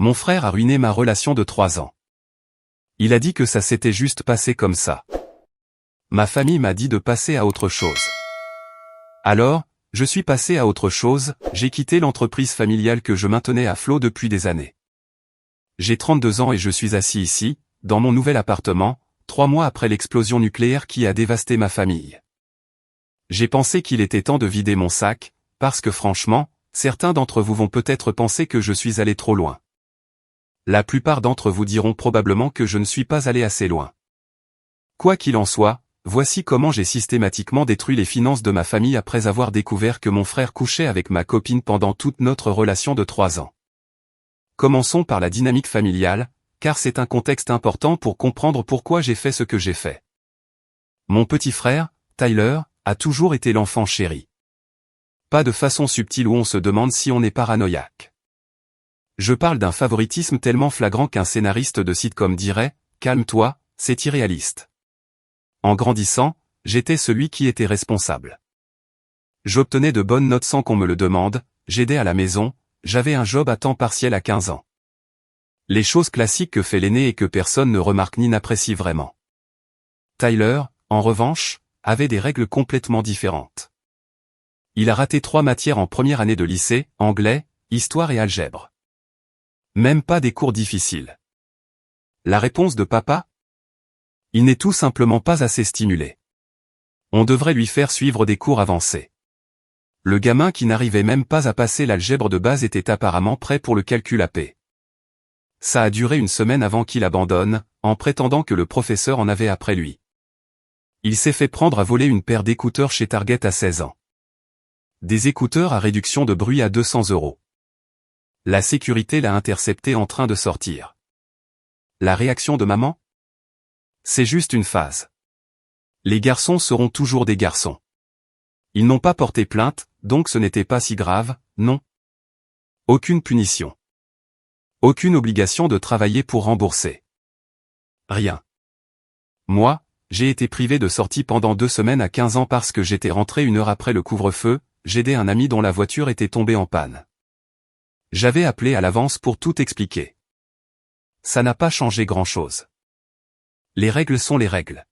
Mon frère a ruiné ma relation de 3 ans. Il a dit que ça s'était juste passé comme ça. Ma famille m'a dit de passer à autre chose. Alors, je suis passé à autre chose, j'ai quitté l'entreprise familiale que je maintenais à flot depuis des années. J'ai 32 ans et je suis assis ici, dans mon nouvel appartement, 3 mois après l'explosion nucléaire qui a dévasté ma famille. J'ai pensé qu'il était temps de vider mon sac, parce que franchement, certains d'entre vous vont peut-être penser que je suis allé trop loin. La plupart d'entre vous diront probablement que je ne suis pas allé assez loin. Quoi qu'il en soit, voici comment j'ai systématiquement détruit les finances de ma famille après avoir découvert que mon frère couchait avec ma copine pendant toute notre relation de 3 ans. Commençons par la dynamique familiale, car c'est un contexte important pour comprendre pourquoi j'ai fait ce que j'ai fait. Mon petit frère, Tyler, a toujours été l'enfant chéri. Pas de façon subtile où on se demande si on est paranoïaque. Je parle d'un favoritisme tellement flagrant qu'un scénariste de sitcom dirait « Calme-toi, c'est irréaliste ». En grandissant, j'étais celui qui était responsable. J'obtenais de bonnes notes sans qu'on me le demande, j'aidais à la maison, j'avais un job à temps partiel à 15 ans. Les choses classiques que fait l'aîné et que personne ne remarque ni n'apprécie vraiment. Tyler, en revanche, avait des règles complètement différentes. Il a raté 3 matières en première année de lycée, anglais, histoire et algèbre. Même pas des cours difficiles. La réponse de papa ? Il n'est tout simplement pas assez stimulé. On devrait lui faire suivre des cours avancés. Le gamin qui n'arrivait même pas à passer l'algèbre de base était apparemment prêt pour le calcul AP. Ça a duré une semaine avant qu'il abandonne, en prétendant que le professeur en avait après lui. Il s'est fait prendre à voler une paire d'écouteurs chez Target à 16 ans. Des écouteurs à réduction de bruit à 200 €. La sécurité l'a intercepté en train de sortir. La réaction de maman ? C'est juste une phase. Les garçons seront toujours des garçons. Ils n'ont pas porté plainte, donc ce n'était pas si grave, non. Aucune punition. Aucune obligation de travailler pour rembourser. Rien. Moi, j'ai été privé de sortie pendant 2 semaines à 15 ans parce que j'étais rentré 1 heure après le couvre-feu, j'aidais un ami dont la voiture était tombée en panne. J'avais appelé à l'avance pour tout expliquer. Ça n'a pas changé grand-chose. Les règles sont les règles.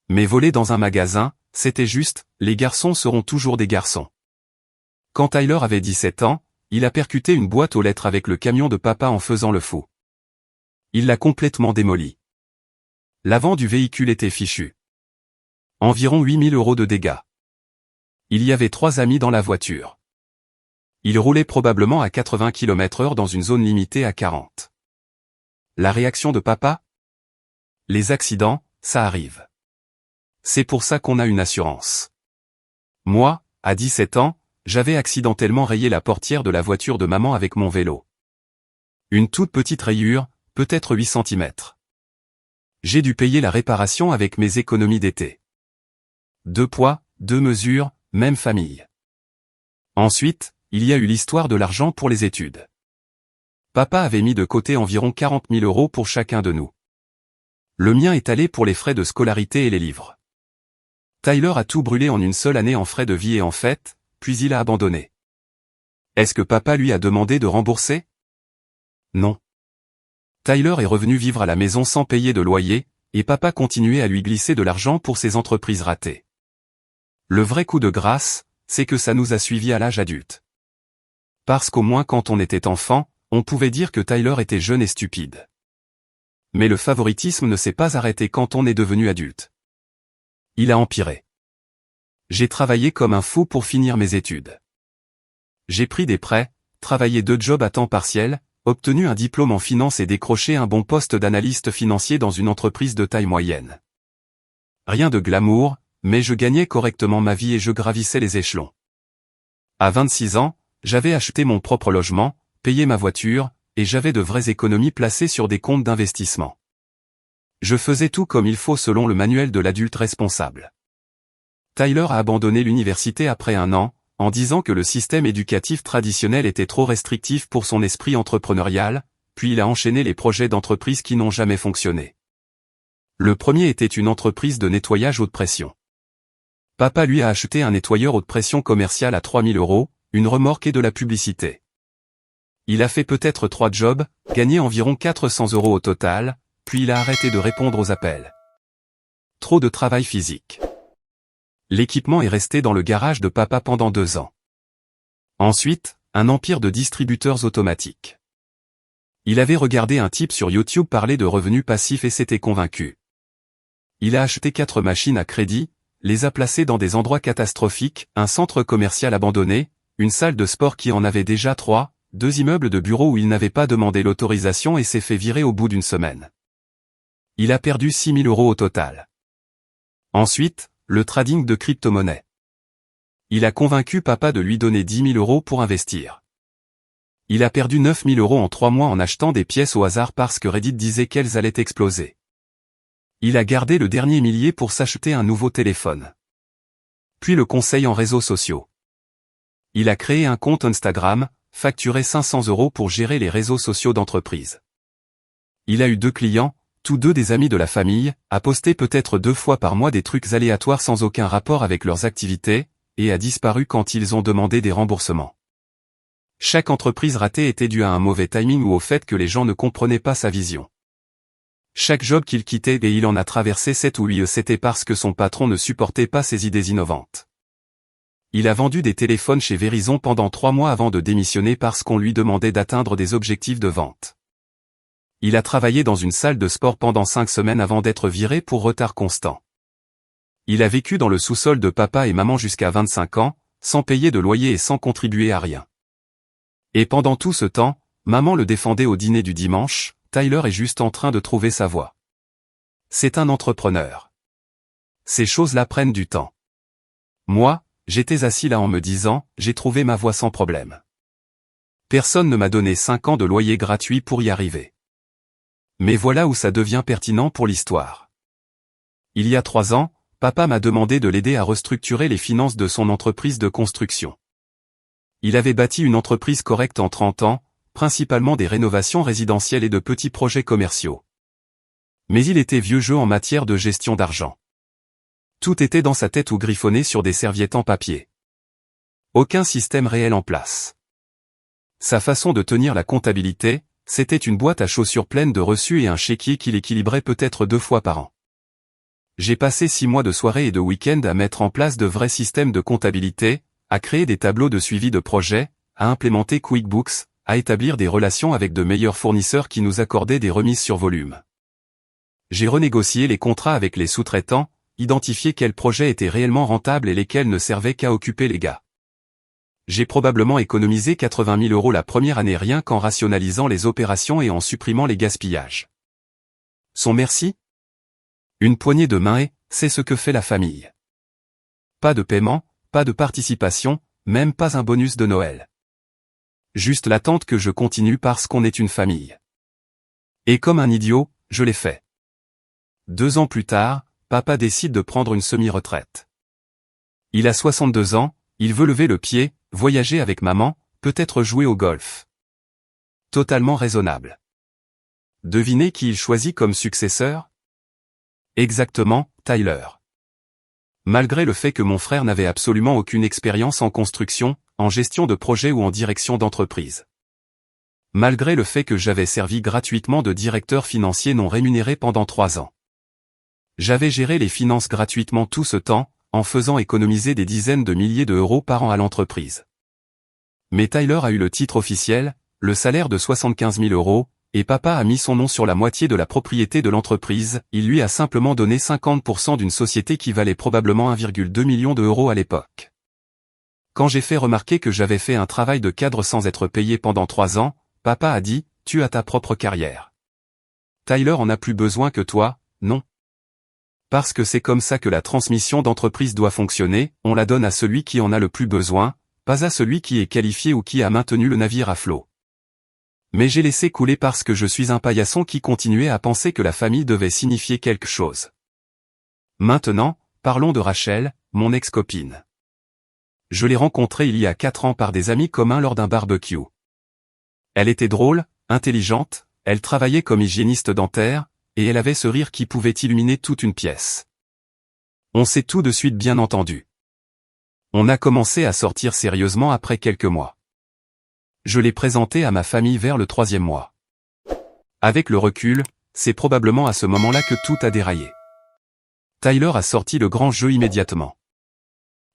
Mais voler dans un magasin, c'était juste, les garçons seront toujours des garçons. Quand Tyler avait 17 ans, il a percuté une boîte aux lettres avec le camion de papa en faisant le fou. Il l'a complètement démoli. L'avant du véhicule était fichu. Environ 8 000 € de dégâts. Il y avait 3 amis dans la voiture. Il roulait probablement à 80 km/h dans une zone limitée à 40. La réaction de papa ? Les accidents, ça arrive. C'est pour ça qu'on a une assurance. Moi, à 17 ans, j'avais accidentellement rayé la portière de la voiture de maman avec mon vélo. Une toute petite rayure, peut-être 8 cm. J'ai dû payer la réparation avec mes économies d'été. 2 poids, 2 mesures, même famille. Ensuite, il y a eu l'histoire de l'argent pour les études. Papa avait mis de côté environ 40 000 € pour chacun de nous. Le mien est allé pour les frais de scolarité et les livres. Tyler a tout brûlé en une seule année en frais de vie et en fêtes, puis il a abandonné. Est-ce que papa lui a demandé de rembourser ? Non. Tyler est revenu vivre à la maison sans payer de loyer, et papa continuait à lui glisser de l'argent pour ses entreprises ratées. Le vrai coup de grâce, c'est que ça nous a suivis à l'âge adulte. Parce qu'au moins quand on était enfant, on pouvait dire que Tyler était jeune et stupide. Mais le favoritisme ne s'est pas arrêté quand on est devenu adulte. Il a empiré. J'ai travaillé comme un fou pour finir mes études. J'ai pris des prêts, travaillé 2 jobs à temps partiel, obtenu un diplôme en finance et décroché un bon poste d'analyste financier dans une entreprise de taille moyenne. Rien de glamour, mais je gagnais correctement ma vie et je gravissais les échelons. À 26 ans, j'avais acheté mon propre logement, payé ma voiture, et j'avais de vraies économies placées sur des comptes d'investissement. Je faisais tout comme il faut selon le manuel de l'adulte responsable. Tyler a abandonné l'université après 1 an, en disant que le système éducatif traditionnel était trop restrictif pour son esprit entrepreneurial, puis il a enchaîné les projets d'entreprise qui n'ont jamais fonctionné. Le premier était une entreprise de nettoyage haute pression. Papa lui a acheté un nettoyeur haute pression commercial à 3 000 €, une remorque et de la publicité. Il a fait peut-être 3 jobs, gagné environ 400 € au total, puis il a arrêté de répondre aux appels. Trop de travail physique. L'équipement est resté dans le garage de papa pendant 2 ans. Ensuite, un empire de distributeurs automatiques. Il avait regardé un type sur YouTube parler de revenus passifs et s'était convaincu. Il a acheté 4 machines à crédit, les a placées dans des endroits catastrophiques, un centre commercial abandonné, une salle de sport qui en avait déjà 3, 2 immeubles de bureaux où il n'avait pas demandé l'autorisation et s'est fait virer au bout d'une semaine. Il a perdu 6 000 € au total. Ensuite, le trading de crypto-monnaies. Il a convaincu papa de lui donner 10 000 € pour investir. Il a perdu 9 000 € en 3 mois en achetant des pièces au hasard parce que Reddit disait qu'elles allaient exploser. Il a gardé le dernier millier pour s'acheter un nouveau téléphone. Puis le conseil en réseaux sociaux. Il a créé un compte Instagram, facturé 500 € pour gérer les réseaux sociaux d'entreprise. Il a eu 2 clients, tous 2 des amis de la famille, a posté peut-être 2 fois par mois des trucs aléatoires sans aucun rapport avec leurs activités, et a disparu quand ils ont demandé des remboursements. Chaque entreprise ratée était due à un mauvais timing ou au fait que les gens ne comprenaient pas sa vision. Chaque job qu'il quittait et il en a traversé 7 ou 8, c'était parce que son patron ne supportait pas ses idées innovantes. Il a vendu des téléphones chez Verizon pendant 3 mois avant de démissionner parce qu'on lui demandait d'atteindre des objectifs de vente. Il a travaillé dans une salle de sport pendant 5 semaines avant d'être viré pour retard constant. Il a vécu dans le sous-sol de papa et maman jusqu'à 25 ans, sans payer de loyer et sans contribuer à rien. Et pendant tout ce temps, maman le défendait au dîner du dimanche, Tyler est juste en train de trouver sa voie. C'est un entrepreneur. Ces choses-là prennent du temps. Moi, j'étais assis là en me disant, j'ai trouvé ma voie sans problème. Personne ne m'a donné 5 ans de loyer gratuit pour y arriver. Mais voilà où ça devient pertinent pour l'histoire. Il y a 3 ans, papa m'a demandé de l'aider à restructurer les finances de son entreprise de construction. Il avait bâti une entreprise correcte en 30 ans, principalement des rénovations résidentielles et de petits projets commerciaux. Mais il était vieux jeu en matière de gestion d'argent. Tout était dans sa tête ou griffonné sur des serviettes en papier. Aucun système réel en place. Sa façon de tenir la comptabilité, c'était une boîte à chaussures pleine de reçus et un chéquier qu'il équilibrait peut-être 2 fois par an. J'ai passé 6 mois de soirées et de week-ends à mettre en place de vrais systèmes de comptabilité, à créer des tableaux de suivi de projet, à implémenter QuickBooks, à établir des relations avec de meilleurs fournisseurs qui nous accordaient des remises sur volume. J'ai renégocié les contrats avec les sous-traitants, identifié quels projets étaient réellement rentables et lesquels ne servaient qu'à occuper les gars. J'ai probablement économisé 80 000 € la première année rien qu'en rationalisant les opérations et en supprimant les gaspillages. Son merci ? Une poignée de main et, c'est ce que fait la famille. Pas de paiement, pas de participation, même pas un bonus de Noël. Juste l'attente que je continue parce qu'on est une famille. Et comme un idiot, je l'ai fait. 2 ans plus tard, papa décide de prendre une semi-retraite. Il a 62 ans, il veut lever le pied, voyager avec maman, peut-être jouer au golf. Totalement raisonnable. Devinez qui il choisit comme successeur ? Exactement, Tyler. Malgré le fait que mon frère n'avait absolument aucune expérience en construction, en gestion de projet ou en direction d'entreprise. Malgré le fait que j'avais servi gratuitement de directeur financier non rémunéré pendant 3 ans. J'avais géré les finances gratuitement tout ce temps, en faisant économiser des dizaines de milliers d'euros par an à l'entreprise. Mais Tyler a eu le titre officiel, le salaire de 75 000 €, et papa a mis son nom sur la moitié de la propriété de l'entreprise, il lui a simplement donné 50% d'une société qui valait probablement 1,2 million d'euros à l'époque. Quand j'ai fait remarquer que j'avais fait un travail de cadre sans être payé pendant 3 ans, papa a dit, tu as ta propre carrière. Tyler en a plus besoin que toi, non. Parce que c'est comme ça que la transmission d'entreprise doit fonctionner, on la donne à celui qui en a le plus besoin, pas à celui qui est qualifié ou qui a maintenu le navire à flot. Mais j'ai laissé couler parce que je suis un paillasson qui continuait à penser que la famille devait signifier quelque chose. Maintenant, parlons de Rachel, mon ex-copine. Je l'ai rencontrée il y a 4 ans par des amis communs lors d'un barbecue. Elle était drôle, intelligente, elle travaillait comme hygiéniste dentaire, et elle avait ce rire qui pouvait illuminer toute une pièce. On s'est tout de suite bien entendu. On a commencé à sortir sérieusement après quelques mois. Je l'ai présenté à ma famille vers le 3e mois. Avec le recul, c'est probablement à ce moment-là que tout a déraillé. Tyler a sorti le grand jeu immédiatement.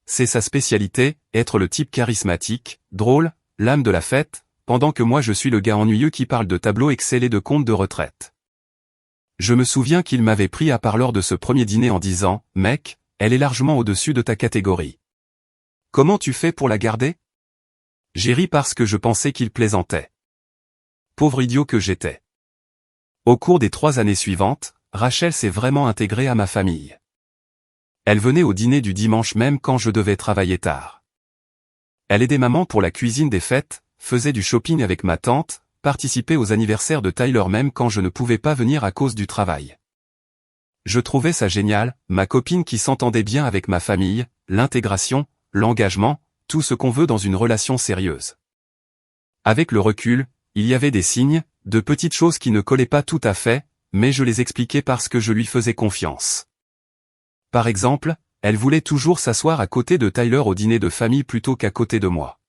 C'est sa spécialité, être le type charismatique, drôle, l'âme de la fête, pendant que moi je suis le gars ennuyeux qui parle de tableaux Excel et de comptes de retraite. Je me souviens qu'il m'avait pris à part lors de ce premier dîner en disant « Mec, elle est largement au-dessus de ta catégorie. Comment tu fais pour la garder ?» J'ai ri parce que je pensais qu'il plaisantait. Pauvre idiot que j'étais. Au cours des 3 années suivantes, Rachel s'est vraiment intégrée à ma famille. Elle venait au dîner du dimanche même quand je devais travailler tard. Elle aidait maman pour la cuisine des fêtes, faisait du shopping avec ma tante, participait aux anniversaires de Tyler même quand je ne pouvais pas venir à cause du travail. Je trouvais ça génial, ma copine qui s'entendait bien avec ma famille, l'intégration, l'engagement, tout ce qu'on veut dans une relation sérieuse. Avec le recul, il y avait des signes, de petites choses qui ne collaient pas tout à fait, mais je les expliquais parce que je lui faisais confiance. Par exemple, elle voulait toujours s'asseoir à côté de Tyler au dîner de famille plutôt qu'à côté de moi.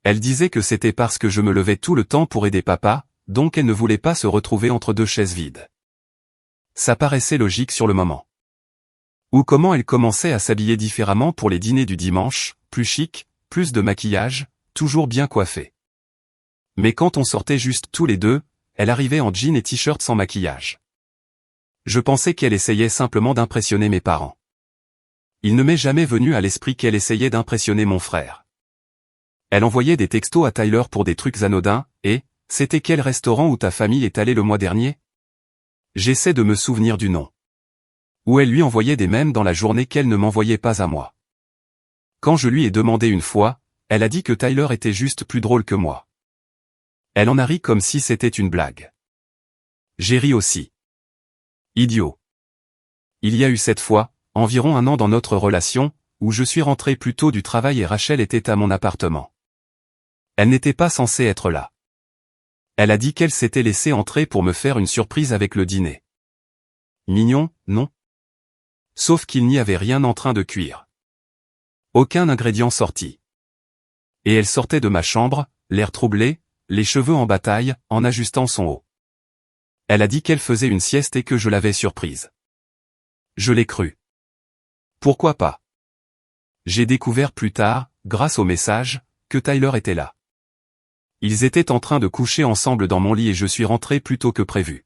Elle disait que c'était parce que je me levais tout le temps pour aider papa, donc elle ne voulait pas se retrouver entre 2 chaises vides. Ça paraissait logique sur le moment. Ou comment elle commençait à s'habiller différemment pour les dîners du dimanche, plus chic, plus de maquillage, toujours bien coiffée. Mais quand on sortait juste tous les deux, elle arrivait en jean et t-shirt sans maquillage. Je pensais qu'elle essayait simplement d'impressionner mes parents. Il ne m'est jamais venu à l'esprit qu'elle essayait d'impressionner mon frère. Elle envoyait des textos à Tyler pour des trucs anodins, et « C'était quel restaurant où ta famille est allée le mois dernier ?» J'essaie de me souvenir du nom. Ou elle lui envoyait des mèmes dans la journée qu'elle ne m'envoyait pas à moi. Quand je lui ai demandé une fois, elle a dit que Tyler était juste plus drôle que moi. Elle en a ri comme si c'était une blague. J'ai ri aussi. Idiot. Il y a eu cette fois, environ 1 an dans notre relation, où je suis rentré plus tôt du travail et Rachel était à mon appartement. Elle n'était pas censée être là. Elle a dit qu'elle s'était laissée entrer pour me faire une surprise avec le dîner. Mignon, non? Sauf qu'il n'y avait rien en train de cuire. Aucun ingrédient sorti. Et elle sortait de ma chambre, l'air troublé, les cheveux en bataille, en ajustant son haut. Elle a dit qu'elle faisait une sieste et que je l'avais surprise. Je l'ai cru. Pourquoi pas? J'ai découvert plus tard, grâce au message, que Tyler était là. Ils étaient en train de coucher ensemble dans mon lit et je suis rentré plus tôt que prévu.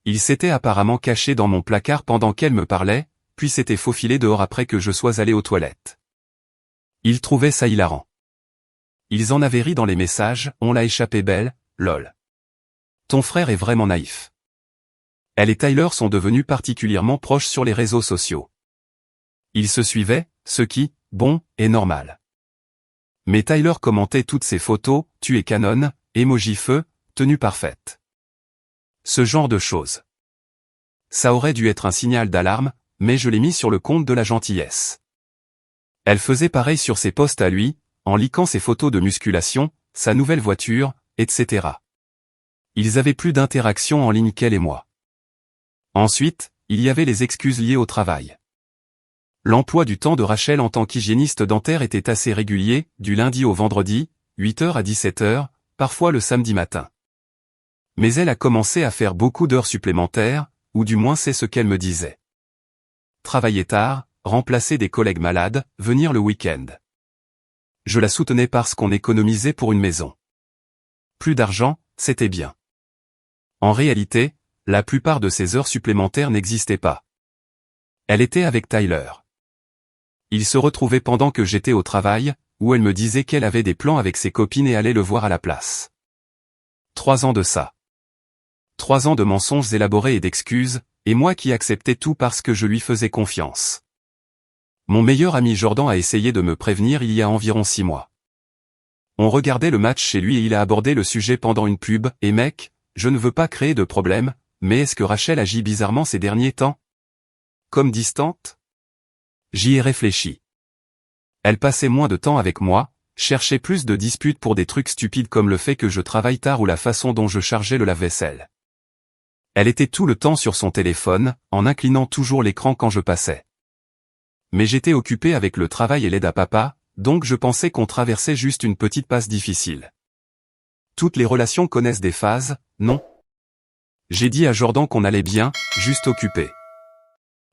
Il s'était apparemment caché dans mon placard pendant qu'elle me parlait, puis s'était faufilé dehors après que je sois allé aux toilettes. Il trouvait ça hilarant. Ils en avaient ri dans les messages, on l'a échappé belle, lol. Ton frère est vraiment naïf. Elle et Tyler sont devenus particulièrement proches sur les réseaux sociaux. Ils se suivaient, ce qui, bon, est normal. Mais Tyler commentait toutes ses photos, tu es canon, emoji feu, tenue parfaite. Ce genre de choses. Ça aurait dû être un signal d'alarme, mais je l'ai mis sur le compte de la gentillesse. Elle faisait pareil sur ses posts à lui, en liquant ses photos de musculation, sa nouvelle voiture, etc. Ils avaient plus d'interaction en ligne qu'elle et moi. Ensuite, il y avait les excuses liées au travail. L'emploi du temps de Rachel en tant qu'hygiéniste dentaire était assez régulier, du lundi au vendredi, 8h à 17h, parfois le samedi matin. Mais elle a commencé à faire beaucoup d'heures supplémentaires, ou du moins c'est ce qu'elle me disait. Travailler tard, remplacer des collègues malades, venir le week-end. Je la soutenais parce qu'on économisait pour une maison. Plus d'argent, c'était bien. En réalité, la plupart de ces heures supplémentaires n'existaient pas. Elle était avec Tyler. Il se retrouvait pendant que j'étais au travail, où elle me disait qu'elle avait des plans avec ses copines et allait le voir à la place. 3 ans de ça. 3 ans de mensonges élaborés et d'excuses, et moi qui acceptais tout parce que je lui faisais confiance. Mon meilleur ami Jordan a essayé de me prévenir il y a environ 6 mois. On regardait le match chez lui et il a abordé le sujet pendant une pub, et mec, je ne veux pas créer de problème, mais est-ce que Rachel agit bizarrement ces derniers temps? Comme distante? J'y ai réfléchi. Elle passait moins de temps avec moi, cherchait plus de disputes pour des trucs stupides comme le fait que je travaille tard ou la façon dont je chargeais le lave-vaisselle. Elle était tout le temps sur son téléphone, en inclinant toujours l'écran quand je passais. Mais j'étais occupé avec le travail et l'aide à papa, donc je pensais qu'on traversait juste une petite passe difficile. Toutes les relations connaissent des phases, non? J'ai dit à Jordan qu'on allait bien, juste occupé.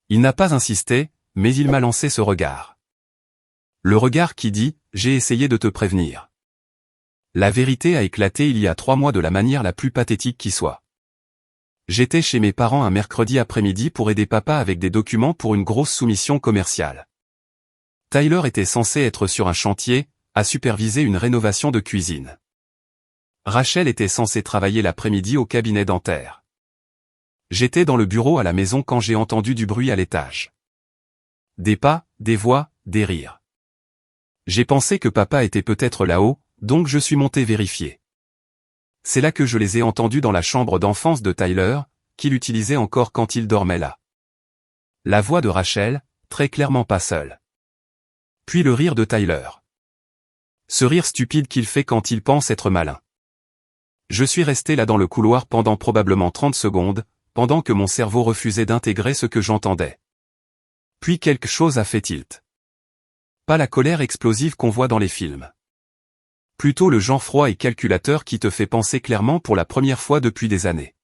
Il n'a pas insisté, mais il m'a lancé ce regard. Le regard qui dit « J'ai essayé de te prévenir ». La vérité a éclaté il y a 3 mois de la manière la plus pathétique qui soit. J'étais chez mes parents un mercredi après-midi pour aider papa avec des documents pour une grosse soumission commerciale. Tyler était censé être sur un chantier, à superviser une rénovation de cuisine. Rachel était censée travailler l'après-midi au cabinet dentaire. J'étais dans le bureau à la maison quand j'ai entendu du bruit à l'étage. Des pas, des voix, des rires. J'ai pensé que papa était peut-être là-haut, donc je suis monté vérifier. C'est là que je les ai entendus dans la chambre d'enfance de Tyler, qu'il utilisait encore quand il dormait là. La voix de Rachel, très clairement pas seule. Puis le rire de Tyler. Ce rire stupide qu'il fait quand il pense être malin. Je suis resté là dans le couloir pendant probablement 30 secondes, pendant que mon cerveau refusait d'intégrer ce que j'entendais. Puis quelque chose a fait tilt. Pas la colère explosive qu'on voit dans les films. Plutôt le genre froid et calculateur qui te fait penser clairement pour la première fois depuis des années.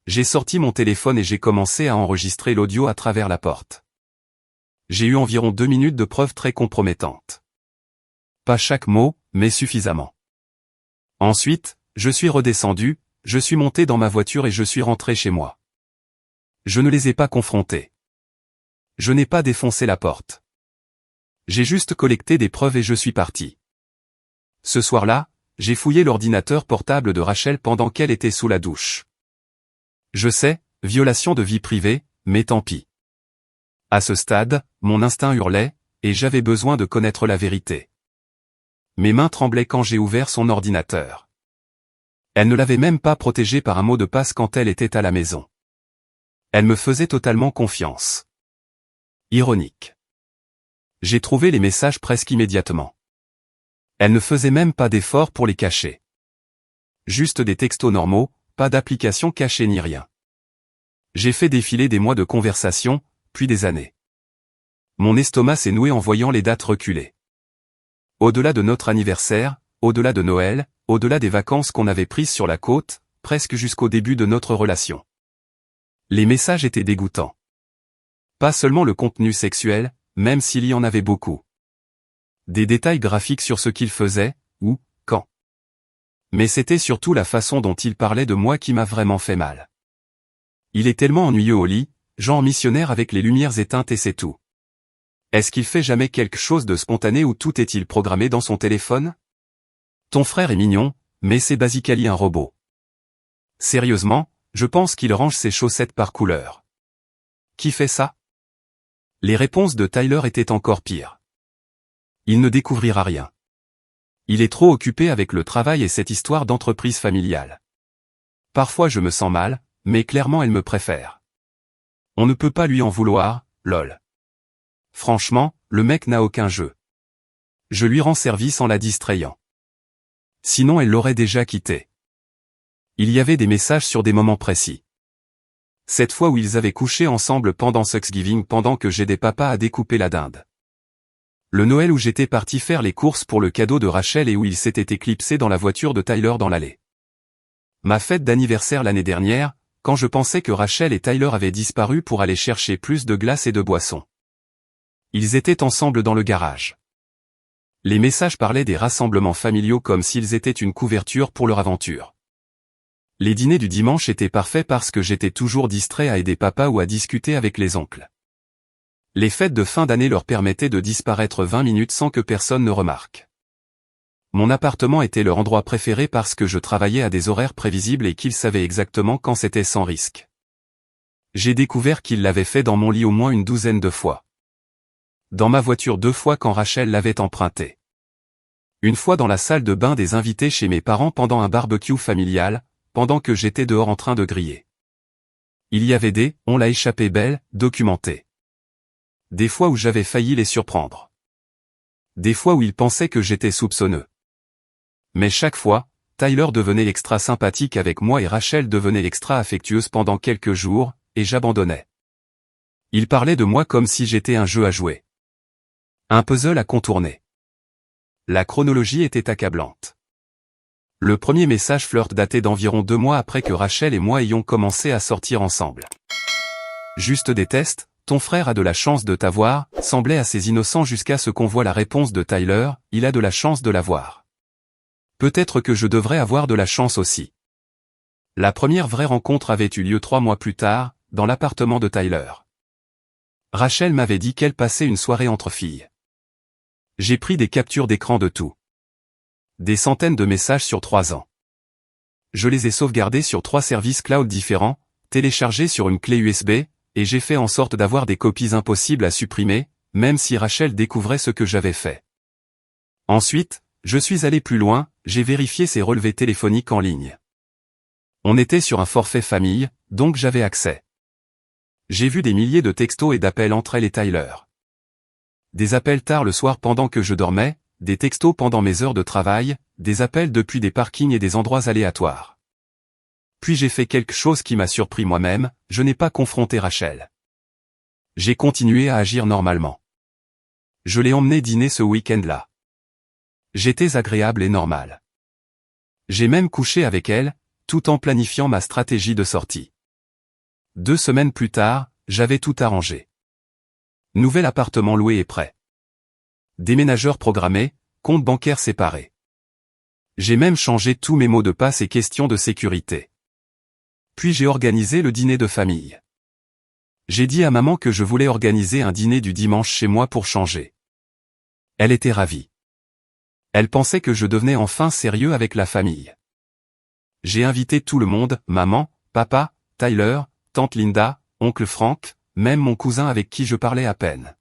J'ai sorti mon téléphone et j'ai commencé à enregistrer l'audio à travers la porte. J'ai eu environ 2 minutes de preuves très compromettantes. Pas chaque mot, mais suffisamment. Ensuite, je suis redescendu, je suis monté dans ma voiture et je suis rentré chez moi. Je ne les ai pas confrontés. Je n'ai pas défoncé la porte. J'ai juste collecté des preuves et je suis parti. Ce soir-là, j'ai fouillé l'ordinateur portable de Rachel pendant qu'elle était sous la douche. Je sais, violation de vie privée, mais tant pis. À ce stade, mon instinct hurlait, et j'avais besoin de connaître la vérité. Mes mains tremblaient quand j'ai ouvert son ordinateur. Elle ne l'avait même pas protégé par un mot de passe quand elle était à la maison. Elle me faisait totalement confiance. Ironique. J'ai trouvé les messages presque immédiatement. Elle ne faisait même pas d'effort pour les cacher. Juste des textos normaux, pas d'application cachée ni rien. J'ai fait défiler des mois de conversation, puis des années. Mon estomac s'est noué en voyant les dates reculer. Au-delà de notre anniversaire, au-delà de Noël, au-delà des vacances qu'on avait prises sur la côte, presque jusqu'au début de notre relation. Les messages étaient dégoûtants. Pas seulement le contenu sexuel, même s'il y en avait beaucoup. Des détails graphiques sur ce qu'il faisait, ou, quand. Mais c'était surtout la façon dont il parlait de moi qui m'a vraiment fait mal. Il est tellement ennuyeux au lit, genre missionnaire avec les lumières éteintes et c'est tout. Est-ce qu'il fait jamais quelque chose de spontané ou tout est-il programmé dans son téléphone? Ton frère est mignon, mais c'est basically un robot. Sérieusement, je pense qu'il range ses chaussettes par couleur. Qui fait ça? Les réponses de Tyler étaient encore pires. Il ne découvrira rien. Il est trop occupé avec le travail et cette histoire d'entreprise familiale. Parfois je me sens mal, mais clairement elle me préfère. On ne peut pas lui en vouloir, lol. Franchement, le mec n'a aucun jeu. Je lui rends service en la distrayant. Sinon elle l'aurait déjà quitté. Il y avait des messages sur des moments précis. Cette fois où ils avaient couché ensemble pendant Thanksgiving pendant que j'aidais papa à découper la dinde. Le Noël où j'étais parti faire les courses pour le cadeau de Rachel et où il s'était éclipsé dans la voiture de Tyler dans l'allée. Ma fête d'anniversaire l'année dernière, quand je pensais que Rachel et Tyler avaient disparu pour aller chercher plus de glace et de boissons. Ils étaient ensemble dans le garage. Les messages parlaient des rassemblements familiaux comme s'ils étaient une couverture pour leur aventure. Les dîners du dimanche étaient parfaits parce que j'étais toujours distrait à aider papa ou à discuter avec les oncles. Les fêtes de fin d'année leur permettaient de disparaître 20 minutes sans que personne ne remarque. Mon appartement était leur endroit préféré parce que je travaillais à des horaires prévisibles et qu'ils savaient exactement quand c'était sans risque. J'ai découvert qu'ils l'avaient fait dans mon lit au moins une 12aine de fois. Dans ma voiture 2 fois quand Rachel l'avait emprunté. Une fois dans la salle de bain des invités chez mes parents pendant un barbecue familial, pendant que j'étais dehors en train de griller. Il y avait des « on l'a échappé belle » documentés. Des fois où j'avais failli les surprendre. Des fois où ils pensaient que j'étais soupçonneux. Mais chaque fois, Tyler devenait extra sympathique avec moi et Rachel devenait extra affectueuse pendant quelques jours, et j'abandonnais. Ils parlaient de moi comme si j'étais un jeu à jouer. Un puzzle à contourner. La chronologie était accablante. Le premier message flirt datait d'environ 2 mois après que Rachel et moi ayons commencé à sortir ensemble. Juste des tests, ton frère a de la chance de t'avoir, semblait assez innocent jusqu'à ce qu'on voit la réponse de Tyler, il a de la chance de l'avoir. Peut-être que je devrais avoir de la chance aussi. La première vraie rencontre avait eu lieu 3 mois plus tard, dans l'appartement de Tyler. Rachel m'avait dit qu'elle passait une soirée entre filles. J'ai pris des captures d'écran de tout. Des centaines de messages sur 3 ans. Je les ai sauvegardés sur 3 services cloud différents, téléchargés sur une clé USB, et j'ai fait en sorte d'avoir des copies impossibles à supprimer, même si Rachel découvrait ce que j'avais fait. Ensuite, je suis allé plus loin, j'ai vérifié ses relevés téléphoniques en ligne. On était sur un forfait famille, donc j'avais accès. J'ai vu des milliers de textos et d'appels entre elle et Tyler. Des appels tard le soir pendant que je dormais, des textos pendant mes heures de travail, des appels depuis des parkings et des endroits aléatoires. Puis j'ai fait quelque chose qui m'a surpris moi-même, je n'ai pas confronté Rachel. J'ai continué à agir normalement. Je l'ai emmenée dîner ce week-end-là. J'étais agréable et normal. J'ai même couché avec elle, tout en planifiant ma stratégie de sortie. 2 semaines plus tard, j'avais tout arrangé. Nouvel appartement loué et prêt. Déménageur programmé, compte bancaire séparé. J'ai même changé tous mes mots de passe et questions de sécurité. Puis j'ai organisé le dîner de famille. J'ai dit à maman que je voulais organiser un dîner du dimanche chez moi pour changer. Elle était ravie. Elle pensait que je devenais enfin sérieux avec la famille. J'ai invité tout le monde, maman, papa, Tyler, tante Linda, oncle Frank, même mon cousin avec qui je parlais à peine.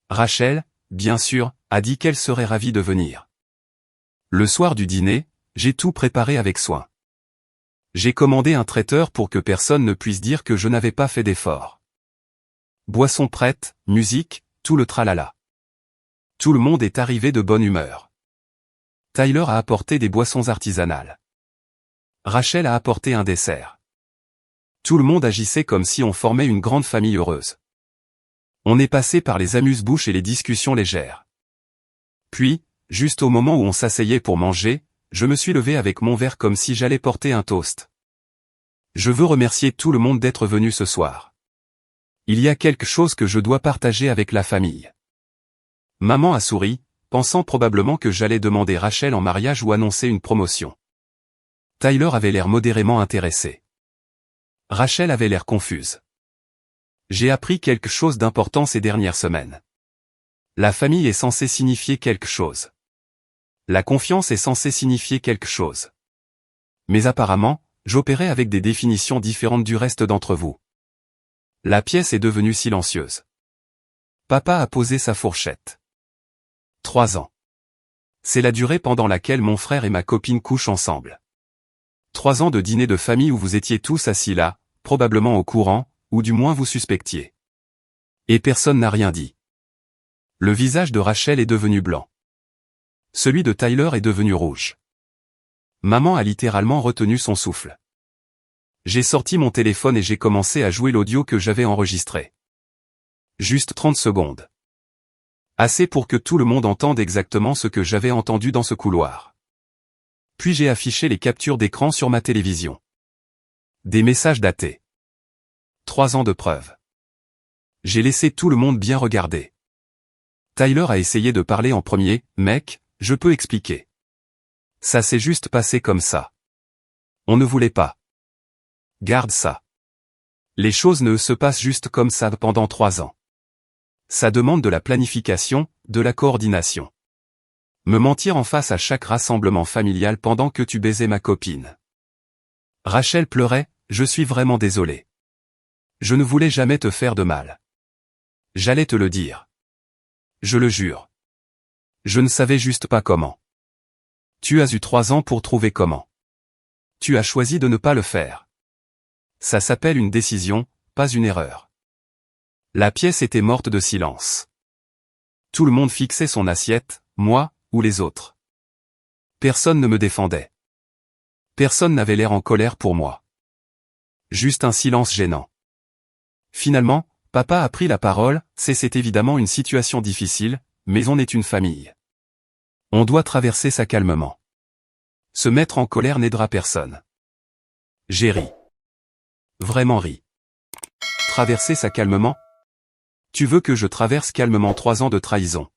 Rachel, bien sûr, a dit qu'elle serait ravie de venir. Le soir du dîner, j'ai tout préparé avec soin. J'ai commandé un traiteur pour que personne ne puisse dire que je n'avais pas fait d'effort. Boissons prêtes, musique, tout le tralala. Tout le monde est arrivé de bonne humeur. Tyler a apporté des boissons artisanales. Rachel a apporté un dessert. Tout le monde agissait comme si on formait une grande famille heureuse. On est passé par les amuse-bouches et les discussions légères. Puis, juste au moment où on s'asseyait pour manger, je me suis levé avec mon verre comme si j'allais porter un toast. Je veux remercier tout le monde d'être venu ce soir. Il y a quelque chose que je dois partager avec la famille. Maman a souri, pensant probablement que j'allais demander Rachel en mariage ou annoncer une promotion. Tyler avait l'air modérément intéressé. Rachel avait l'air confuse. J'ai appris quelque chose d'important ces dernières semaines. La famille est censée signifier quelque chose. La confiance est censée signifier quelque chose. Mais apparemment, j'opérais avec des définitions différentes du reste d'entre vous. La pièce est devenue silencieuse. Papa a posé sa fourchette. 3 ans. C'est la durée pendant laquelle mon frère et ma copine couchent ensemble. 3 ans de dîner de famille où vous étiez tous assis là, probablement au courant, ou du moins vous suspectiez. Et personne n'a rien dit. Le visage de Rachel est devenu blanc. Celui de Tyler est devenu rouge. Maman a littéralement retenu son souffle. J'ai sorti mon téléphone et j'ai commencé à jouer l'audio que j'avais enregistré. Juste 30 secondes. Assez pour que tout le monde entende exactement ce que j'avais entendu dans ce couloir. Puis j'ai affiché les captures d'écran sur ma télévision. Des messages datés. 3 ans de preuves. J'ai laissé tout le monde bien regarder. Tyler a essayé de parler en premier, mec, je peux expliquer. Ça s'est juste passé comme ça. On ne voulait pas. Garde ça. Les choses ne se passent juste comme ça pendant 3 ans. Ça demande de la planification, de la coordination. Me mentir en face à chaque rassemblement familial pendant que tu baisais ma copine. Rachel pleurait, je suis vraiment désolé. Je ne voulais jamais te faire de mal. J'allais te le dire. Je le jure. Je ne savais juste pas comment. Tu as eu 3 ans pour trouver comment. Tu as choisi de ne pas le faire. Ça s'appelle une décision, pas une erreur. La pièce était morte de silence. Tout le monde fixait son assiette, moi, ou les autres. Personne ne me défendait. Personne n'avait l'air en colère pour moi. Juste un silence gênant. Finalement, papa a pris la parole, c'est évidemment une situation difficile, mais on est une famille. On doit traverser ça calmement. Se mettre en colère n'aidera personne. J'ai ri. Vraiment ri. Traverser ça calmement? Tu veux que je traverse calmement 3 ans de trahison?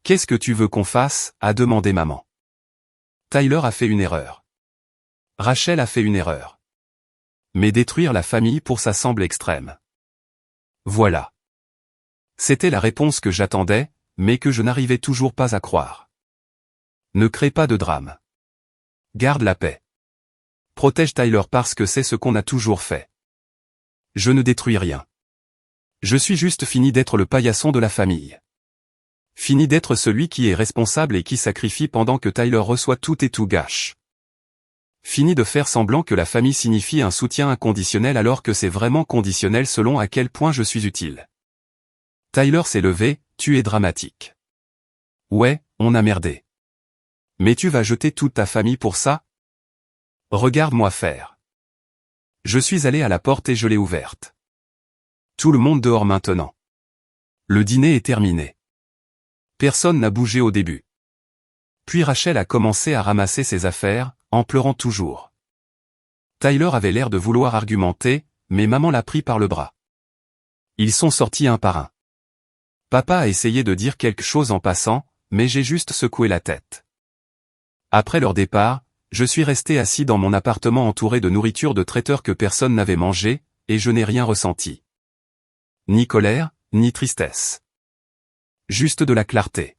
Qu'est-ce que tu veux qu'on fasse? A demandé maman. Tyler a fait une erreur. Rachel a fait une erreur. Mais détruire la famille pour ça semble extrême. Voilà. C'était la réponse que j'attendais, mais que je n'arrivais toujours pas à croire. Ne crée pas de drame. Garde la paix. Protège Tyler parce que c'est ce qu'on a toujours fait. Je ne détruis rien. Je suis juste fini d'être le paillasson de la famille. Fini d'être celui qui est responsable et qui sacrifie pendant que Tyler reçoit tout et tout gâche. Fini de faire semblant que la famille signifie un soutien inconditionnel alors que c'est vraiment conditionnel selon à quel point je suis utile. Tyler s'est levé, tu es dramatique. Ouais, on a merdé. Mais tu vas jeter toute ta famille pour ça? Regarde-moi faire. Je suis allé à la porte et je l'ai ouverte. Tout le monde dehors maintenant. Le dîner est terminé. Personne n'a bougé au début. Puis Rachel a commencé à ramasser ses affaires, en pleurant toujours. Tyler avait l'air de vouloir argumenter, mais maman l'a pris par le bras. Ils sont sortis un par un. Papa a essayé de dire quelque chose en passant, mais j'ai juste secoué la tête. Après leur départ, je suis resté assis dans mon appartement entouré de nourriture de traiteur que personne n'avait mangé, et je n'ai rien ressenti. Ni colère, ni tristesse. Juste de la clarté.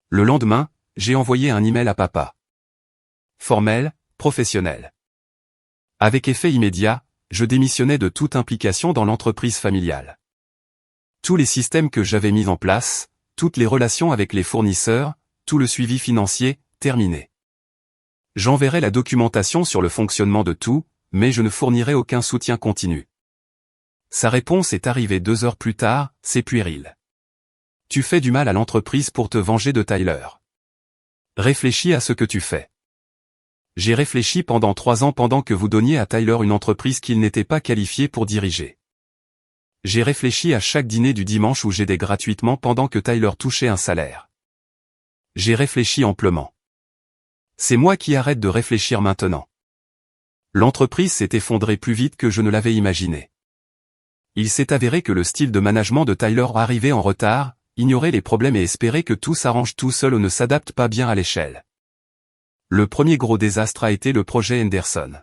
Le lendemain, j'ai envoyé un email à papa. Formel, professionnel. Avec effet immédiat, je démissionnais de toute implication dans l'entreprise familiale. Tous les systèmes que j'avais mis en place, toutes les relations avec les fournisseurs, tout le suivi financier, terminé. J'enverrai la documentation sur le fonctionnement de tout, mais je ne fournirai aucun soutien continu. Sa réponse est arrivée 2 heures plus tard, c'est puéril. Tu fais du mal à l'entreprise pour te venger de Tyler. Réfléchis à ce que tu fais. J'ai réfléchi pendant 3 ans pendant que vous donniez à Tyler une entreprise qu'il n'était pas qualifié pour diriger. J'ai réfléchi à chaque dîner du dimanche où j'aidais gratuitement pendant que Tyler touchait un salaire. J'ai réfléchi amplement. C'est moi qui arrête de réfléchir maintenant. L'entreprise s'est effondrée plus vite que je ne l'avais imaginé. Il s'est avéré que le style de management de Tyler arrivait en retard, ignorait les problèmes et espérait que tout s'arrange tout seul ou ne s'adapte pas bien à l'échelle. Le premier gros désastre a été le projet Henderson.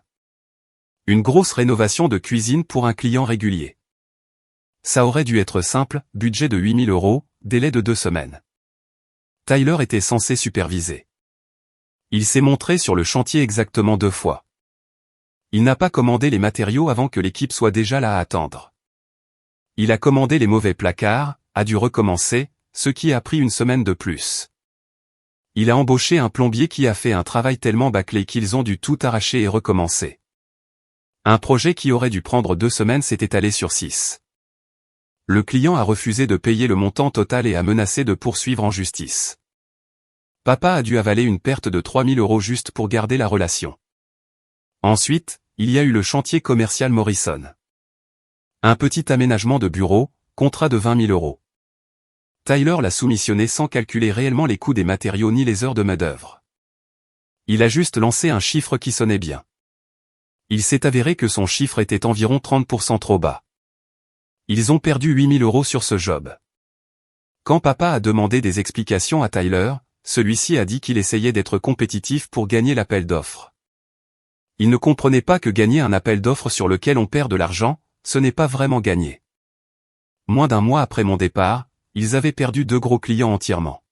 Une grosse rénovation de cuisine pour un client régulier. Ça aurait dû être simple, budget de 8 000 €, délai de 2 semaines. Tyler était censé superviser. Il s'est montré sur le chantier exactement 2 fois. Il n'a pas commandé les matériaux avant que l'équipe soit déjà là à attendre. Il a commandé les mauvais placards, a dû recommencer, ce qui a pris 1 semaine de plus. Il a embauché un plombier qui a fait un travail tellement bâclé qu'ils ont dû tout arracher et recommencer. Un projet qui aurait dû prendre 2 semaines s'est étalé sur 6. Le client a refusé de payer le montant total et a menacé de poursuivre en justice. Papa a dû avaler une perte de 3 000 € juste pour garder la relation. Ensuite, il y a eu le chantier commercial Morrison. Un petit aménagement de bureau, contrat de 20 000 €. Tyler l'a soumissionné sans calculer réellement les coûts des matériaux ni les heures de main-d'œuvre. Il a juste lancé un chiffre qui sonnait bien. Il s'est avéré que son chiffre était environ 30% trop bas. Ils ont perdu 8 000 € sur ce job. Quand papa a demandé des explications à Tyler, celui-ci a dit qu'il essayait d'être compétitif pour gagner l'appel d'offres. Il ne comprenait pas que gagner un appel d'offres sur lequel on perd de l'argent, ce n'est pas vraiment gagner. Moins d'1 mois après mon départ, ils avaient perdu 2 gros clients entièrement.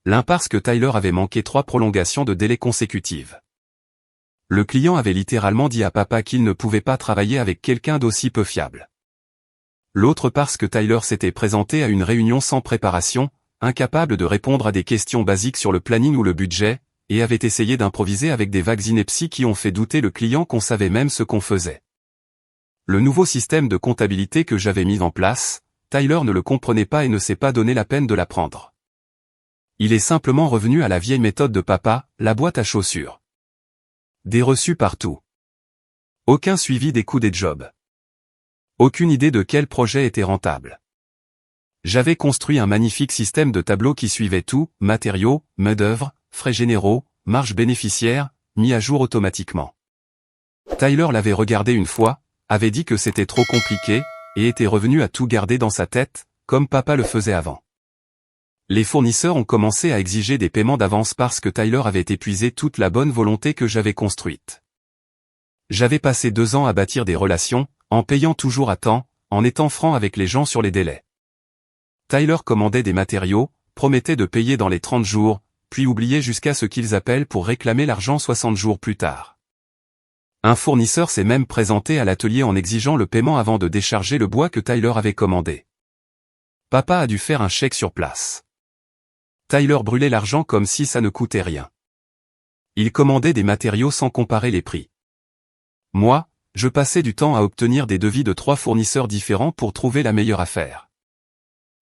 L'un parce que Tyler avait manqué 3 prolongations de délai consécutives. Le client avait littéralement dit à papa qu'il ne pouvait pas travailler avec quelqu'un d'aussi peu fiable. L'autre parce que Tyler s'était présenté à une réunion sans préparation, incapable de répondre à des questions basiques sur le planning ou le budget, et avait essayé d'improviser avec des vagues inepties qui ont fait douter le client qu'on savait même ce qu'on faisait. Le nouveau système de comptabilité que j'avais mis en place, Tyler ne le comprenait pas et ne s'est pas donné la peine de l'apprendre. Il est simplement revenu à la vieille méthode de papa, la boîte à chaussures. Des reçus partout. Aucun suivi des coûts des jobs. Aucune idée de quel projet était rentable. J'avais construit un magnifique système de tableaux qui suivait tout, matériaux, main-d'œuvre, frais généraux, marge bénéficiaire, mis à jour automatiquement. Tyler l'avait regardé une fois, avait dit que c'était trop compliqué, et était revenu à tout garder dans sa tête, comme papa le faisait avant. Les fournisseurs ont commencé à exiger des paiements d'avance parce que Tyler avait épuisé toute la bonne volonté que j'avais construite. J'avais passé 2 ans à bâtir des relations, en payant toujours à temps, en étant franc avec les gens sur les délais. Tyler commandait des matériaux, promettait de payer dans les 30 jours, puis oubliait jusqu'à ce qu'ils appellent pour réclamer l'argent 60 jours plus tard. Un fournisseur s'est même présenté à l'atelier en exigeant le paiement avant de décharger le bois que Tyler avait commandé. Papa a dû faire un chèque sur place. Tyler brûlait l'argent comme si ça ne coûtait rien. Il commandait des matériaux sans comparer les prix. Moi, je passais du temps à obtenir des devis de 3 fournisseurs différents pour trouver la meilleure affaire.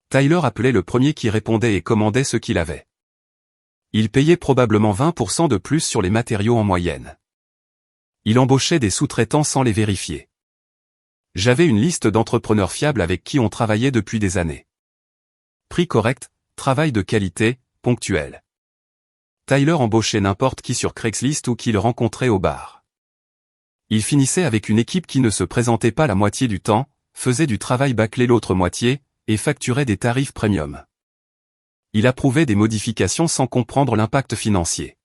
Tyler appelait le premier qui répondait et commandait ce qu'il avait. Il payait probablement 20% de plus sur les matériaux en moyenne. Il embauchait des sous-traitants sans les vérifier. J'avais une liste d'entrepreneurs fiables avec qui on travaillait depuis des années. Prix correct, travail de qualité, ponctuel. Tyler embauchait n'importe qui sur Craigslist ou qui le rencontrait au bar. Il finissait avec une équipe qui ne se présentait pas la moitié du temps, faisait du travail bâclé l'autre moitié, et facturait des tarifs premium. Il approuvait des modifications sans comprendre l'impact financier.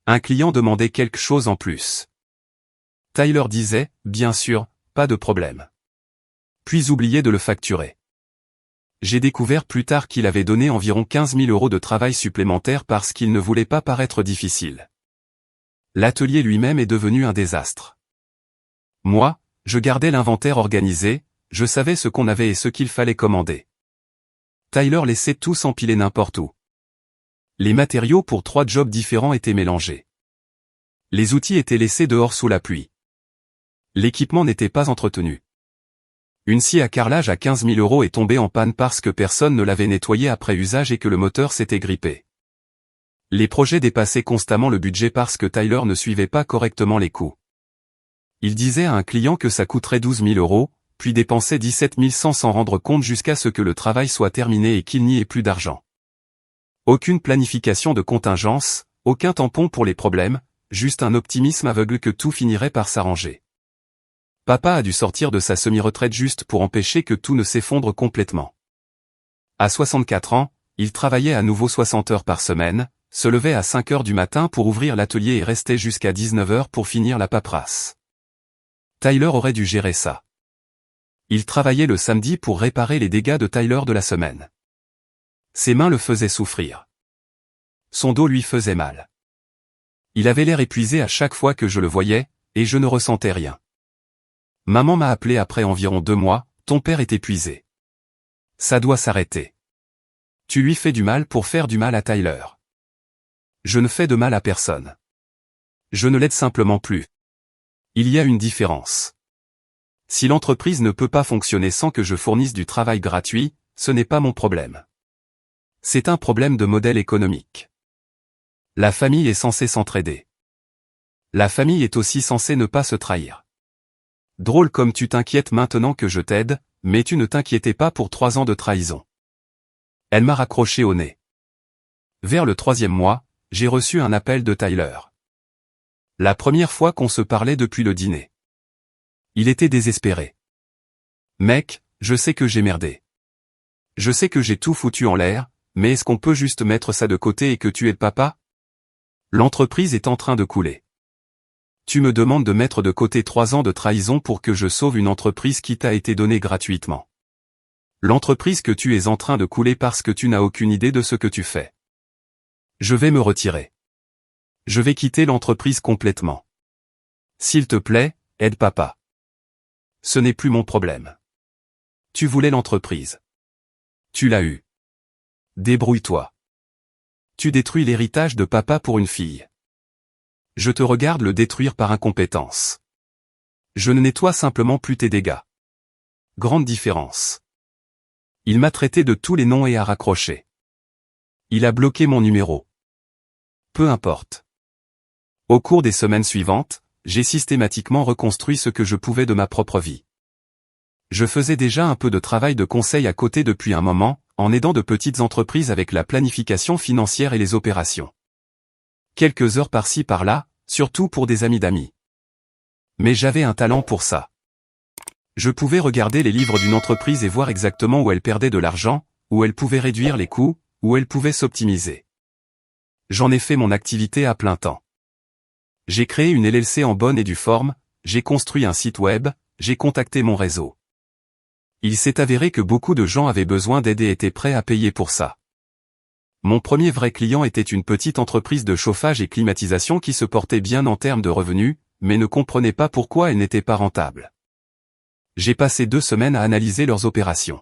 Un client demandait quelque chose en plus. Tyler disait, bien sûr, pas de problème. Puis oubliait de le facturer. J'ai découvert plus tard qu'il avait donné environ 15 000 € de travail supplémentaire parce qu'il ne voulait pas paraître difficile. L'atelier lui-même est devenu un désastre. Moi, je gardais l'inventaire organisé, je savais ce qu'on avait et ce qu'il fallait commander. Tyler laissait tout s'empiler n'importe où. Les matériaux pour 3 jobs différents étaient mélangés. Les outils étaient laissés dehors sous la pluie. L'équipement n'était pas entretenu. Une scie à carrelage à 15 000 € est tombée en panne parce que personne ne l'avait nettoyée après usage et que le moteur s'était grippé. Les projets dépassaient constamment le budget parce que Tyler ne suivait pas correctement les coûts. Il disait à un client que ça coûterait 12 000 €, puis dépensait 17 100 sans rendre compte jusqu'à ce que le travail soit terminé et qu'il n'y ait plus d'argent. Aucune planification de contingence, aucun tampon pour les problèmes, juste un optimisme aveugle que tout finirait par s'arranger. Papa a dû sortir de sa semi-retraite juste pour empêcher que tout ne s'effondre complètement. À 64 ans, il travaillait à nouveau 60 heures par semaine, se levait à 5 heures du matin pour ouvrir l'atelier et restait jusqu'à 19 heures pour finir la paperasse. Tyler aurait dû gérer ça. Il travaillait le samedi pour réparer les dégâts de Tyler de la semaine. Ses mains le faisaient souffrir. Son dos lui faisait mal. Il avait l'air épuisé à chaque fois que je le voyais, et je ne ressentais rien. Maman m'a appelé après environ 2 mois, ton père est épuisé. Ça doit s'arrêter. Tu lui fais du mal pour faire du mal à Tyler. Je ne fais de mal à personne. Je ne l'aide simplement plus. Il y a une différence. Si l'entreprise ne peut pas fonctionner sans que je fournisse du travail gratuit, ce n'est pas mon problème. C'est un problème de modèle économique. La famille est censée s'entraider. La famille est aussi censée ne pas se trahir. Drôle comme tu t'inquiètes maintenant que je t'aide, mais tu ne t'inquiétais pas pour 3 ans de trahison. Elle m'a raccroché au nez. Vers le 3e mois, j'ai reçu un appel de Tyler. La première fois qu'on se parlait depuis le dîner. Il était désespéré. Mec, je sais que j'ai merdé. Je sais que j'ai tout foutu en l'air, mais est-ce qu'on peut juste mettre ça de côté et que tu aides papa? L'entreprise est en train de couler. Tu me demandes de mettre de côté 3 ans de trahison pour que je sauve une entreprise qui t'a été donnée gratuitement. L'entreprise que tu es en train de couler parce que tu n'as aucune idée de ce que tu fais. Je vais me retirer. Je vais quitter l'entreprise complètement. S'il te plaît, aide papa. Ce n'est plus mon problème. Tu voulais l'entreprise. Tu l'as eue. Débrouille-toi. Tu détruis l'héritage de papa pour une fille. Je te regarde le détruire par incompétence. Je ne nettoie simplement plus tes dégâts. Grande différence. Il m'a traité de tous les noms et a raccroché. Il a bloqué mon numéro. Peu importe. Au cours des semaines suivantes, j'ai systématiquement reconstruit ce que je pouvais de ma propre vie. Je faisais déjà un peu de travail de conseil à côté depuis un moment, en aidant de petites entreprises avec la planification financière et les opérations. Quelques heures par-ci par-là, surtout pour des amis d'amis. Mais j'avais un talent pour ça. Je pouvais regarder les livres d'une entreprise et voir exactement où elle perdait de l'argent, où elle pouvait réduire les coûts, où elle pouvait s'optimiser. J'en ai fait mon activité à plein temps. J'ai créé une LLC en bonne et due forme, j'ai construit un site web, j'ai contacté mon réseau. Il s'est avéré que beaucoup de gens avaient besoin d'aide et étaient prêts à payer pour ça. Mon premier vrai client était une petite entreprise de chauffage et climatisation qui se portait bien en termes de revenus, mais ne comprenait pas pourquoi elle n'était pas rentable. J'ai passé 2 semaines à analyser leurs opérations.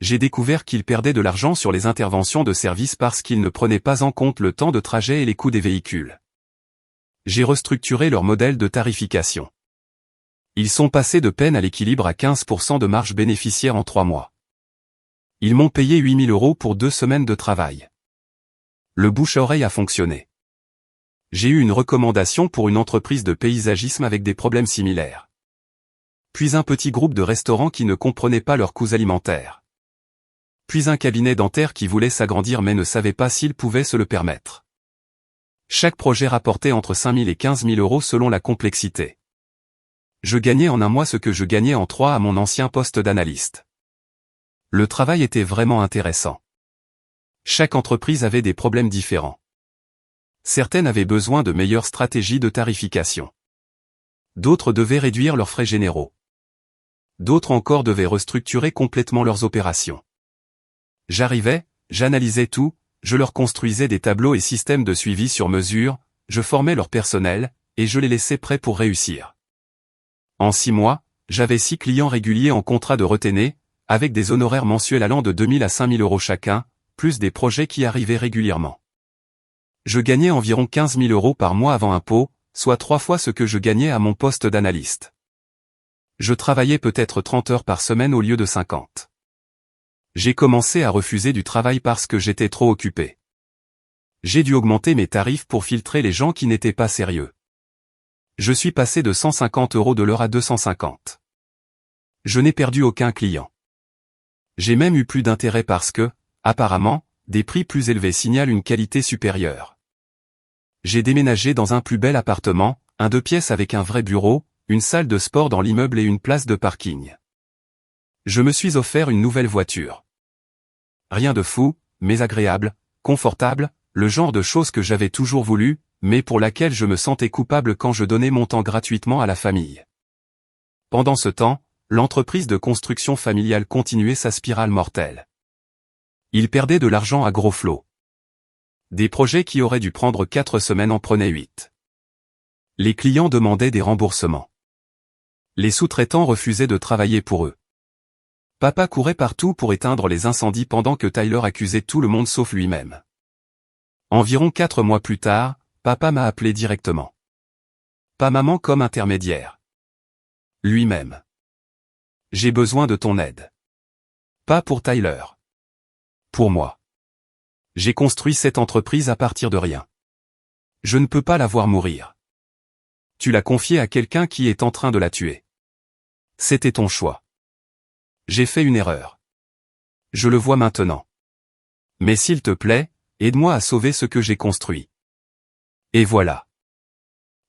J'ai découvert qu'ils perdaient de l'argent sur les interventions de service parce qu'ils ne prenaient pas en compte le temps de trajet et les coûts des véhicules. J'ai restructuré leur modèle de tarification. Ils sont passés de peine à l'équilibre à 15% de marge bénéficiaire en 3 mois. Ils m'ont payé 8 000 € pour 2 semaines de travail. Le bouche-à-oreille a fonctionné. J'ai eu une recommandation pour une entreprise de paysagisme avec des problèmes similaires. Puis un petit groupe de restaurants qui ne comprenaient pas leurs coûts alimentaires. Puis un cabinet dentaire qui voulait s'agrandir mais ne savait pas s'il pouvait se le permettre. Chaque projet rapportait entre 5 000 et 15 000 € selon la complexité. Je gagnais en un mois ce que je gagnais en 3 à mon ancien poste d'analyste. Le travail était vraiment intéressant. Chaque entreprise avait des problèmes différents. Certaines avaient besoin de meilleures stratégies de tarification. D'autres devaient réduire leurs frais généraux. D'autres encore devaient restructurer complètement leurs opérations. J'arrivais, j'analysais tout, je leur construisais des tableaux et systèmes de suivi sur mesure, je formais leur personnel, et je les laissais prêts pour réussir. En 6 mois, j'avais 6 clients réguliers en contrat de retenue, avec des honoraires mensuels allant de 2 000 à 5 000 € chacun, plus des projets qui arrivaient régulièrement. Je gagnais environ 15 000 € par mois avant impôt, soit 3 fois ce que je gagnais à mon poste d'analyste. Je travaillais peut-être 30 heures par semaine au lieu de 50. J'ai commencé à refuser du travail parce que j'étais trop occupé. J'ai dû augmenter mes tarifs pour filtrer les gens qui n'étaient pas sérieux. Je suis passé de 150 € de l'heure à 250. Je n'ai perdu aucun client. J'ai même eu plus d'intérêt parce que, apparemment, des prix plus élevés signalent une qualité supérieure. J'ai déménagé dans un plus bel appartement, un 2 pièces avec un vrai bureau, une salle de sport dans l'immeuble et une place de parking. Je me suis offert une nouvelle voiture. Rien de fou, mais agréable, confortable, le genre de choses que j'avais toujours voulu, mais pour laquelle je me sentais coupable quand je donnais mon temps gratuitement à la famille. Pendant ce temps, l'entreprise de construction familiale continuait sa spirale mortelle. Il perdait de l'argent à gros flots. Des projets qui auraient dû prendre 4 semaines en prenaient 8. Les clients demandaient des remboursements. Les sous-traitants refusaient de travailler pour eux. Papa courait partout pour éteindre les incendies pendant que Tyler accusait tout le monde sauf lui-même. Environ 4 mois plus tard, papa m'a appelé directement. Pas maman comme intermédiaire. Lui-même. J'ai besoin de ton aide. Pas pour Tyler. Pour moi. J'ai construit cette entreprise à partir de rien. Je ne peux pas la voir mourir. Tu l'as confiée à quelqu'un qui est en train de la tuer. C'était ton choix. J'ai fait une erreur. Je le vois maintenant. Mais s'il te plaît, aide-moi à sauver ce que j'ai construit. Et voilà.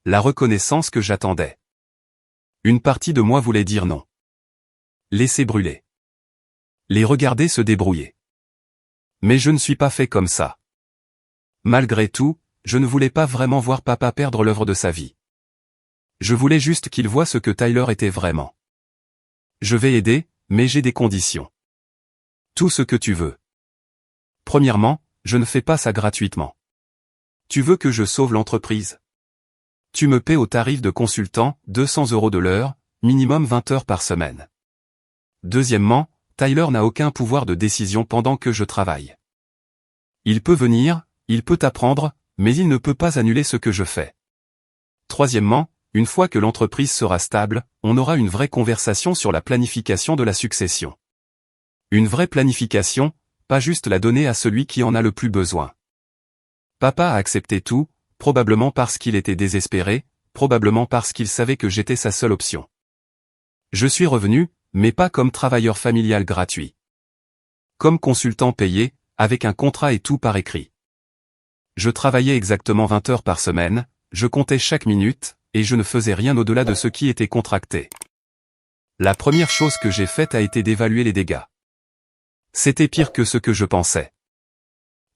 La reconnaissance que j'attendais. Une partie de moi voulait dire non. Laisser brûler. Les regarder se débrouiller. Mais je ne suis pas fait comme ça. Malgré tout, je ne voulais pas vraiment voir papa perdre l'œuvre de sa vie. Je voulais juste qu'il voie ce que Tyler était vraiment. Je vais aider, mais j'ai des conditions. Tout ce que tu veux. Premièrement, je ne fais pas ça gratuitement. Tu veux que je sauve l'entreprise? Tu me paies au tarif de consultant, 200 € de l'heure, minimum 20 heures par semaine. Deuxièmement, Tyler n'a aucun pouvoir de décision pendant que je travaille. Il peut venir, il peut apprendre, mais il ne peut pas annuler ce que je fais. Troisièmement, une fois que l'entreprise sera stable, on aura une vraie conversation sur la planification de la succession. Une vraie planification, pas juste la donner à celui qui en a le plus besoin. Papa a accepté tout, probablement parce qu'il était désespéré, probablement parce qu'il savait que j'étais sa seule option. Je suis revenu, mais pas comme travailleur familial gratuit. Comme consultant payé, avec un contrat et tout par écrit. Je travaillais exactement 20 heures par semaine, je comptais chaque minute, et je ne faisais rien au-delà de ce qui était contracté. La première chose que j'ai faite a été d'évaluer les dégâts. C'était pire que ce que je pensais.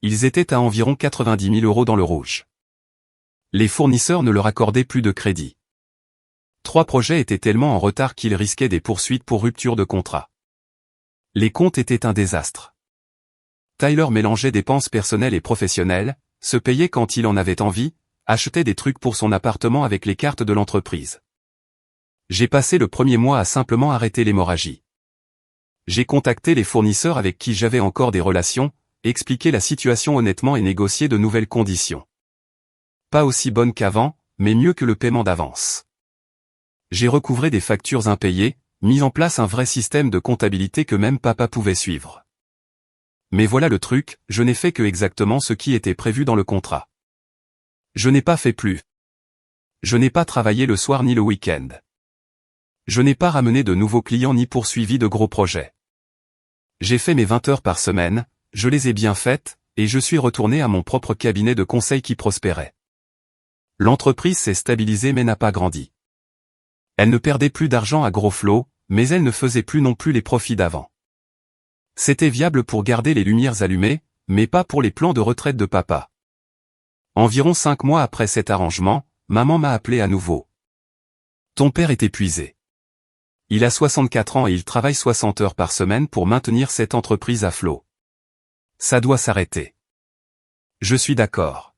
Ils étaient à environ 90 000 € dans le rouge. Les fournisseurs ne leur accordaient plus de crédit. 3 projets étaient tellement en retard qu'ils risquaient des poursuites pour rupture de contrat. Les comptes étaient un désastre. Tyler mélangeait dépenses personnelles et professionnelles, se payait quand il en avait envie, achetait des trucs pour son appartement avec les cartes de l'entreprise. J'ai passé le premier mois à simplement arrêter l'hémorragie. J'ai contacté les fournisseurs avec qui j'avais encore des relations, expliqué la situation honnêtement et négocié de nouvelles conditions. Pas aussi bonnes qu'avant, mais mieux que le paiement d'avance. J'ai recouvré des factures impayées, mis en place un vrai système de comptabilité que même papa pouvait suivre. Mais voilà le truc, je n'ai fait que exactement ce qui était prévu dans le contrat. Je n'ai pas fait plus. Je n'ai pas travaillé le soir ni le week-end. Je n'ai pas ramené de nouveaux clients ni poursuivi de gros projets. J'ai fait mes 20 heures par semaine, je les ai bien faites, et je suis retourné à mon propre cabinet de conseil qui prospérait. L'entreprise s'est stabilisée mais n'a pas grandi. Elle ne perdait plus d'argent à gros flots, mais elle ne faisait plus non plus les profits d'avant. C'était viable pour garder les lumières allumées, mais pas pour les plans de retraite de papa. Environ 5 mois après cet arrangement, maman m'a appelé à nouveau. Ton père est épuisé. Il a 64 ans et il travaille 60 heures par semaine pour maintenir cette entreprise à flot. Ça doit s'arrêter. Je suis d'accord.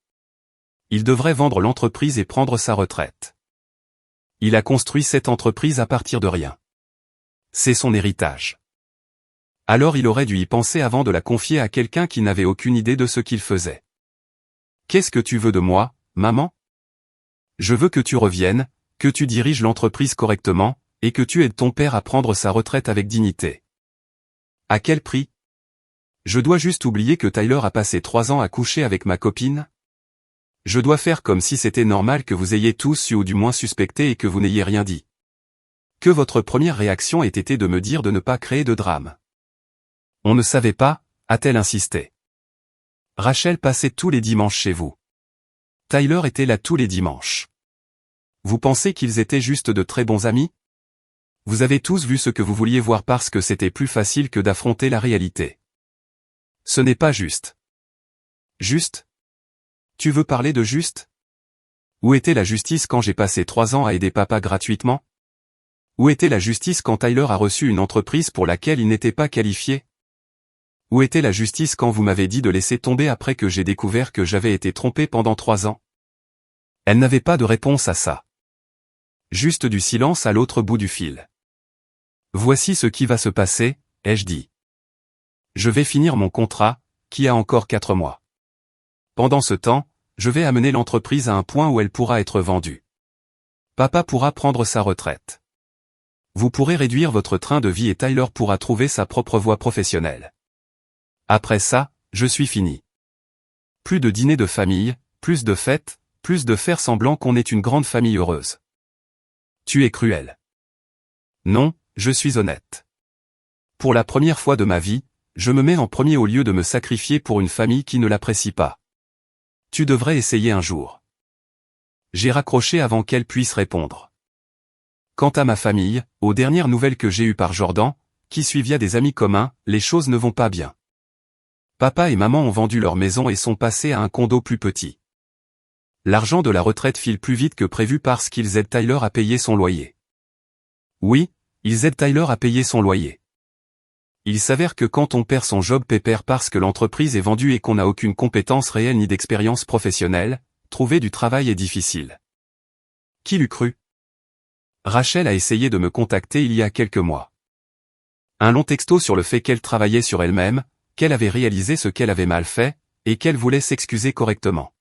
Il devrait vendre l'entreprise et prendre sa retraite. Il a construit cette entreprise à partir de rien. C'est son héritage. Alors il aurait dû y penser avant de la confier à quelqu'un qui n'avait aucune idée de ce qu'il faisait. Qu'est-ce que tu veux de moi, maman? Je veux que tu reviennes, que tu diriges l'entreprise correctement, et que tu aides ton père à prendre sa retraite avec dignité. À quel prix? Je dois juste oublier que Tyler a passé 3 ans à coucher avec ma copine? Je dois faire comme si c'était normal que vous ayez tous su ou du moins suspecté et que vous n'ayez rien dit. Que votre première réaction ait été de me dire de ne pas créer de drame. On ne savait pas, a-t-elle insisté. Rachel passait tous les dimanches chez vous. Tyler était là tous les dimanches. Vous pensez qu'ils étaient juste de très bons amis? Vous avez tous vu ce que vous vouliez voir parce que c'était plus facile que d'affronter la réalité. Ce n'est pas juste. Juste? Tu veux parler de juste? Où était la justice quand j'ai passé 3 ans à aider papa gratuitement? Où était la justice quand Tyler a reçu une entreprise pour laquelle il n'était pas qualifié? Où était la justice quand vous m'avez dit de laisser tomber après que j'ai découvert que j'avais été trompé pendant 3 ans? Elle n'avait pas de réponse à ça. Juste du silence à l'autre bout du fil. Voici ce qui va se passer, ai-je dit. Je vais finir mon contrat, qui a encore 4 mois. Pendant ce temps, je vais amener l'entreprise à un point où elle pourra être vendue. Papa pourra prendre sa retraite. Vous pourrez réduire votre train de vie et Tyler pourra trouver sa propre voie professionnelle. Après ça, je suis fini. Plus de dîners de famille, plus de fêtes, plus de faire semblant qu'on est une grande famille heureuse. Tu es cruel. Non, je suis honnête. Pour la première fois de ma vie, je me mets en premier au lieu de me sacrifier pour une famille qui ne l'apprécie pas. Tu devrais essayer un jour. J'ai raccroché avant qu'elle puisse répondre. Quant à ma famille, aux dernières nouvelles que j'ai eues par Jordan, qui suit via des amis communs, les choses ne vont pas bien. Papa et maman ont vendu leur maison et sont passés à un condo plus petit. L'argent de la retraite file plus vite que prévu parce qu'ils aident Tyler à payer son loyer. Oui, ils aident Tyler à payer son loyer. Il s'avère que quand on perd son job pépère parce que l'entreprise est vendue et qu'on n'a aucune compétence réelle ni d'expérience professionnelle, trouver du travail est difficile. Qui l'eût cru? Rachel a essayé de me contacter il y a quelques mois. Un long texto sur le fait qu'elle travaillait sur elle-même, qu'elle avait réalisé ce qu'elle avait mal fait, et qu'elle voulait s'excuser correctement.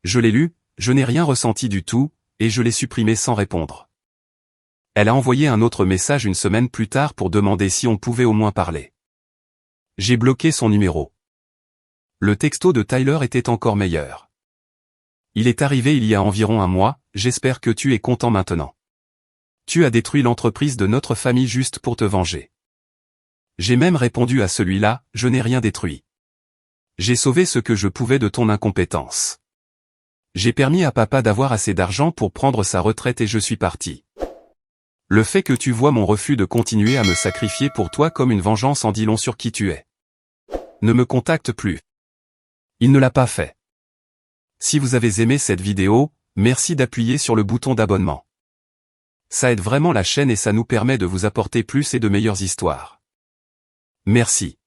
Je l'ai lu, je n'ai rien ressenti du tout, et je l'ai supprimé sans répondre. Elle a envoyé un autre message une semaine plus tard pour demander si on pouvait au moins parler. J'ai bloqué son numéro. Le texto de Tyler était encore meilleur. Il est arrivé il y a environ un mois, j'espère que tu es content maintenant. Tu as détruit l'entreprise de notre famille juste pour te venger. J'ai même répondu à celui-là, je n'ai rien détruit. J'ai sauvé ce que je pouvais de ton incompétence. J'ai permis à papa d'avoir assez d'argent pour prendre sa retraite et je suis parti. Le fait que tu vois mon refus de continuer à me sacrifier pour toi comme une vengeance en dit long sur qui tu es. Ne me contacte plus. Il ne l'a pas fait. Si vous avez aimé cette vidéo, merci d'appuyer sur le bouton d'abonnement. Ça aide vraiment la chaîne et ça nous permet de vous apporter plus et de meilleures histoires. Merci.